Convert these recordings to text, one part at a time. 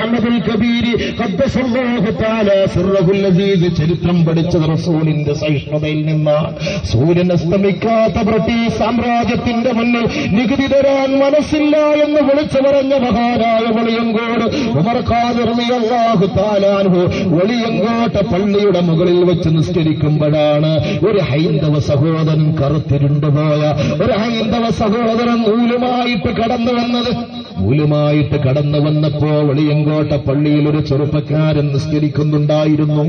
മുഹമ്മദുൽ കബീരി ഖദ്ദസല്ലാഹു തആല സിർറഹുൽ അസീസ് ചരിത്രം പഠിച്ചത് റസൂലിന്റെ സഹിഷ്ണുതയിൽ നിന്നാണ്. സൂര്യൻ അസ്തമിക്കാത്ത ബ്രിട്ടീഷ് സാമ്രാജ്യത്തിന്റെ മുന്നിൽ നികുതി തരാൻ മനസ്സില്ല എന്ന് വിളിച്ചു പറഞ്ഞ മഹാനായ വെളിയങ്കോട് ഉമർ ഖാദിർ റളിയല്ലാഹു തആല അൻഹു വെളിയങ്കോട്ട പള്ളിയുടെ മുകളിൽ വെച്ച് നിസ്കരിക്കുമ്പോഴാണ് ഒരു ഹൈന്ദവ സഹോദരൻ കറുത്തിരുണ്ടുപോയ ഒരു ഹൈന്ദവ സഹോദരൻ നൂലുമായിട്ട് കടന്നു വന്നപ്പോ വെളിയങ്കോട്ട പള്ളിയിൽ ഒരു ചെറുപ്പക്കാരൻ നിസ്കരിക്കുന്നുണ്ടായിരുന്നു.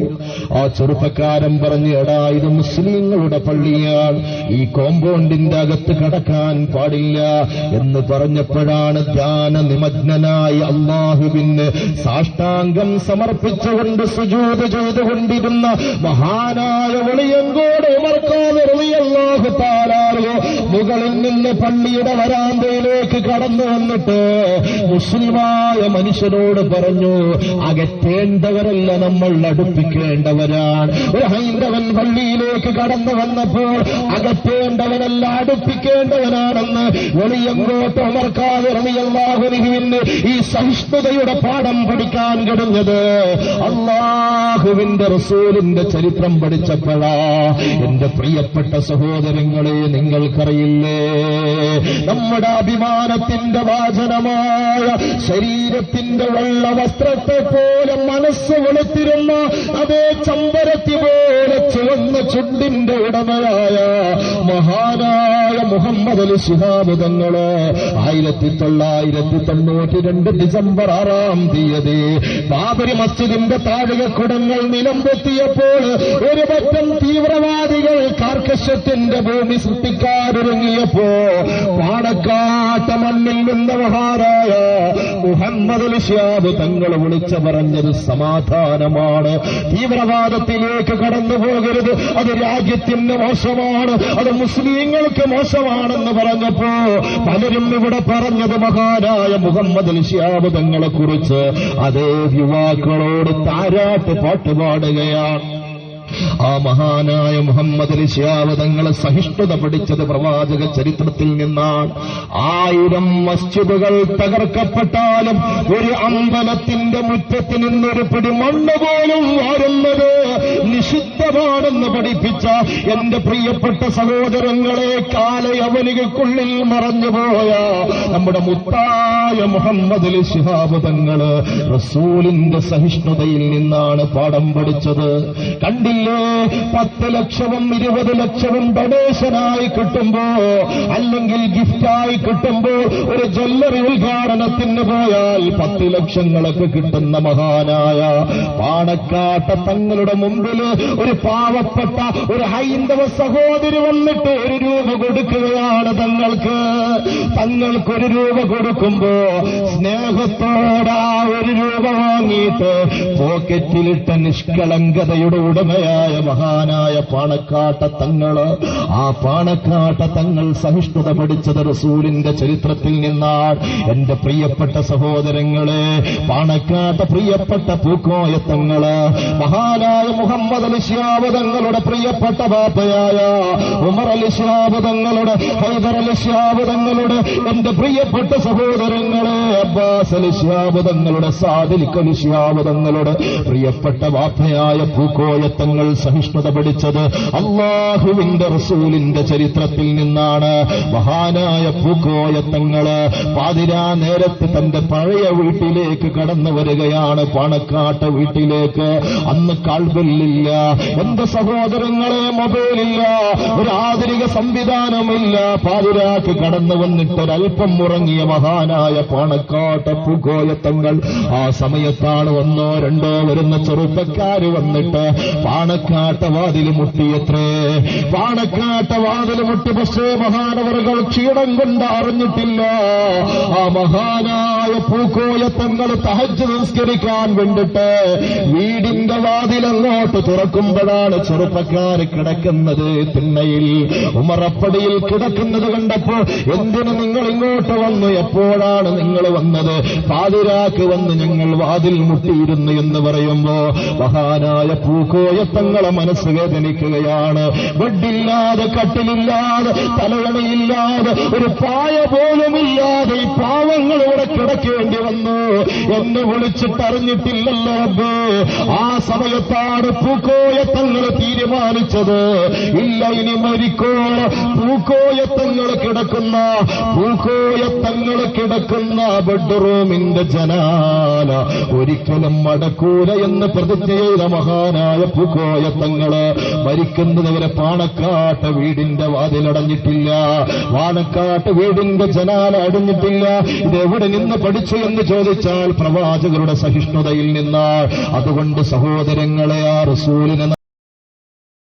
ആ ചെറുപ്പക്കാരൻ പറഞ്ഞു, എടാ ഇത് മുസ്ലിങ്ങളുടെ പള്ളിയാണ്, ഈ കോമ്പൗണ്ടിന്റെ അകത്ത് കടക്കാൻ പാടില്ല എന്ന് പറഞ്ഞപ്പോഴാണ് ധ്യാന നിമഗ്നനായി അല്ലാഹുവിന് സാഷ്ടാംഗം സമർപ്പിച്ചുകൊണ്ട് സുജൂദ് ചെയ്തുകൊണ്ടിരുന്ന മഹാനായ വെളിയങ്കോട് ഉമർ ഖാദിർ റളിയല്ലാഹു തആല മുകളിൽ നിന്ന് പള്ളിയുടെ വരാന്തയിലേക്ക് കടന്നു വന്നിട്ട് മുസ്ലിമായ മനുഷ്യനോട് പറഞ്ഞു, അകറ്റേണ്ടവരല്ല, നമ്മൾ അടുപ്പിക്കേണ്ടവരാണ്. ഒരു ഹൈന്ദവൻ പള്ളിയിലേക്ക് കടന്നു വന്നപ്പോൾ അകറ്റേണ്ടവനല്ല, അടുപ്പിക്കേണ്ടവനാണെന്ന് വെളിയങ്കോട്ട് ഉമർ ഖാദിർ റളിയല്ലാഹു അൻഹുവിന് ഈ സഹിഷ്ണുതയുടെ പാഠം പഠിക്കാൻ കഴിഞ്ഞത് അല്ലാഹുവിന്റെ റസൂലിന്റെ ചരിത്രം പഠിച്ചപ്പോഴാ. എന്റെ പ്രിയപ്പെട്ട സഹോദരങ്ങളെ, നിങ്ങൾക്കറിയില്ലേ, നമ്മുടെ അഭിമാനത്തിന്റെ വാചനമായ ശരീരത്തിന്റെ വെള്ള വസ്ത്രത്തെ പോലെ മനസ്സ് വെളുത്തിരുന്ന അതേ ചമ്പരത്തി പോലെ ചുവന്ന ചുണ്ടിന്റെ ഉടമയായ മഹാനായ മുഹമ്മദ് അലി ശിഹാബ് തങ്ങള് 1992 ഡിസംബർ 6-ാം തീയതി ബാബരി മസ്ജിദിന്റെ താഴികക്കുടങ്ങൾ നിലംപൊത്തിയപ്പോൾ ഒരു പറ്റം തീവ്രവാദികൾ കാർക്കശ്യത്തിന്റെ ഭൂമി സൃഷ്ടിക്കാനൊരുങ്ങിയപ്പോ പാണക്കാട്ട മണ്ണിൽ നിന്ന മഹാനായ മുഹമ്മദ് അലി ശിഹാബ് തങ്ങൾ വിളിച്ചു പറഞ്ഞത് സമാധാനമാണ്. തീവ്രവാദത്തിലേക്ക് കടന്നു പോകരുത്, അത് രാജ്യത്തിന് മോശമാണ്, അത് മുസ്ലിങ്ങൾക്ക് മോശമാണെന്ന് പറഞ്ഞപ്പോ പലരും ഇവിടെ പറഞ്ഞത് മഹാനായ മുഹമ്മദ് അലി ശിഹാബ് തങ്ങളെ കുറിച്ച് അതേ യുവാക്കളോട് താരാട്ട് പാട്ടുപാടുകയാണ്. ആ മഹാനായ മുഹമ്മദ് അലി ശിഹാബ് തങ്ങളെ സഹിഷ്ണുത പഠിച്ചത് പ്രവാചക ചരിത്രത്തിൽ നിന്നാണ്. 1000 മസ്ജിദുകൾ തകർക്കപ്പെട്ടാലും ഒരു അമ്പലത്തിന്റെ മുറ്റത്ത് നിന്നൊരു പിടി മണ്ണ് പോലും വാരുന്നത് നിഷിദ്ധമാണെന്ന് പഠിപ്പിച്ച എന്റെ പ്രിയപ്പെട്ട സഹോദരങ്ങളെ, കാലയവനികൾക്കുള്ളിൽ മറഞ്ഞുപോയ നമ്മുടെ മുത്തായ മുഹമ്മദ് അലി ശിഹാബ് തങ്ങള് റസൂലിന്റെ സഹിഷ്ണുതയിൽ നിന്നാണ് പാഠം പഠിച്ചത്. കണ്ടില്ലേ, 10 ലക്ഷവും 20 ലക്ഷവും ഡൊണേഷനായി കിട്ടുമ്പോ അല്ലെങ്കിൽ ഗിഫ്റ്റായി കിട്ടുമ്പോ ഒരു ജ്വല്ലറി ഉദ്ഘാടനത്തിന് പോയാൽ 10 ലക്ഷങ്ങളൊക്കെ കിട്ടുന്ന മഹാനായ പാണക്കാട്ട തങ്ങളുടെ മുമ്പിൽ ഒരു പാവപ്പെട്ട ഒരു ഹൈന്ദവ സഹോദരി വന്നിട്ട് 1 രൂപ കൊടുക്കുകയാണ്. തങ്ങൾക്ക് 1 രൂപ കൊടുക്കുമ്പോ സ്നേഹത്തോടെ 1 രൂപ വാങ്ങിയിട്ട് പോക്കറ്റിലിട്ട നിഷ്കളങ്കതയുടെ ഉടമയായ മഹാനായ പാണക്കാട്ട തങ്ങള്. ആ പാണക്കാട്ട തങ്ങൾ സഹിഷ്ണുത പഠിച്ചത് റസൂലിന്റെ ചരിത്രത്തിൽ നിന്നാണ്. എന്റെ പ്രിയപ്പെട്ട സഹോദരങ്ങളെ, പാണക്കാട്ട പ്രിയപ്പെട്ട പൂക്കോയ തങ്ങള് മഹാനായ മുഹമ്മദ് അലി ശിഹാബ് തങ്ങളുടെ പ്രിയപ്പെട്ട ബാപ്പയായ ഉമർ അലി ശിഹാബ് തങ്ങളുടെ, ഹൈദർ അലി ശിഹാബ് തങ്ങളുടെ, എന്റെ പ്രിയപ്പെട്ട സഹോദരങ്ങളെ അബ്ബാസ് അലി ശിഹാബ് തങ്ങളുടെ, സാദിഖ് അലി ശിഹാബ് തങ്ങളുടെ പ്രിയപ്പെട്ട ബാപ്പയായ പൂക്കോയ തങ്ങൾ സഹിഷ്ണുത പഠിച്ചത് അല്ലാഹുവിന്റെ റസൂലിന്റെ ചരിത്രത്തിൽ നിന്നാണ്. മഹാനായ പൂക്കോയ തങ്ങള് പാതിരാ നേരത്ത് തന്റെ പഴയ വീട്ടിലേക്ക് കടന്നു വരികയാണ്, പാണക്കാട്ട് വീട്ടിലേക്ക്. അന്ന് കാൾബെല്ലില്ല, എന്റെ സഹോദരങ്ങളെ, മൊബൈലില്ല, ഒരു ആധുനിക സംവിധാനമില്ല. പാതിരാക്ക് കടന്നു വന്നിട്ട് ഒരൽപ്പം ഉറങ്ങിയ മഹാനായ പാണക്കാട്ട് പൂക്കോയ തങ്ങൾ. ആ സമയത്താണ് 1 2 വരുന്ന ചെറുപ്പക്കാര് വന്നിട്ട് പാണക്കാട്ട വാതിൽ മുട്ടിയത്രേ. പാണക്കാട്ട വാതിൽ മുട്ടി. പക്ഷേ മഹാനവറുകൾ ക്ഷീണം കൊണ്ട് അറിഞ്ഞിട്ടില്ല. ആ മഹാനായ പൂക്കോയ തങ്ങൾ തഹജ്ജുദ് നിസ്കരിക്കാൻ വേണ്ടിട്ട് വീടിന്റെ വാതിലങ്ങോട്ട് തുറക്കുമ്പോഴാണ് ചെറുപ്പക്കാര് കിടക്കുന്നത് തിണ്ണയിൽ, ഉമറപ്പടിയിൽ കിടക്കുന്നത് കണ്ടപ്പോ, എന്തിന് നിങ്ങൾ ഇങ്ങോട്ട് വന്നു, എപ്പോഴാണ് നിങ്ങൾ വന്നത്? പാതിരാക്ക് വന്ന് ഞങ്ങൾ വാതിൽ മുട്ടിയിരുന്നു എന്ന് പറയുമ്പോ മഹാനായ പൂക്കോയ തങ്ങളെ മനസ്സ് വേദനിക്കുകയാണ്. ബെഡില്ലാതെ, കട്ടിലില്ലാതെ, തലയണയില്ലാതെ, ഒരു പായ പോലുമില്ലാതെ ഈ പാവങ്ങൾ ഇവിടെ കിടക്കേണ്ടി വന്നു. എന്നെ വിളിച്ചിട്ടറിഞ്ഞിട്ടില്ലല്ലോ റബ്ബേ. ആ സമയത്താണ് പൂക്കോയ തങ്ങൾ തീരുമാനിച്ചത്, ഇല്ല ഇനി മരിക്കോളം പൂക്കോയ തങ്ങൾ കിടക്കുന്ന ബെഡ്റൂമിന്റെ ജനാല ഒരിക്കലും മടക്കൂല എന്ന് പ്രതിജ്ഞ ചെയ്ത മഹാനായ പൂക്കോയ തങ്ങള് മരിക്കുന്നതുവരെ പാണക്കാട്ട് വീടിന്റെ വാതിലടഞ്ഞിട്ടില്ല, പാണക്കാട്ട് വീടിന്റെ ജനാല അടഞ്ഞിട്ടില്ല. ഇതെവിടെ നിന്ന് പഠിച്ചു എന്ന് ചോദിച്ചാൽ പ്രവാചകരുടെ സഹിഷ്ണുതയിൽ നിന്നാണ്. അതുകൊണ്ട് സഹോദരങ്ങളെ, ആ റസൂലിനെ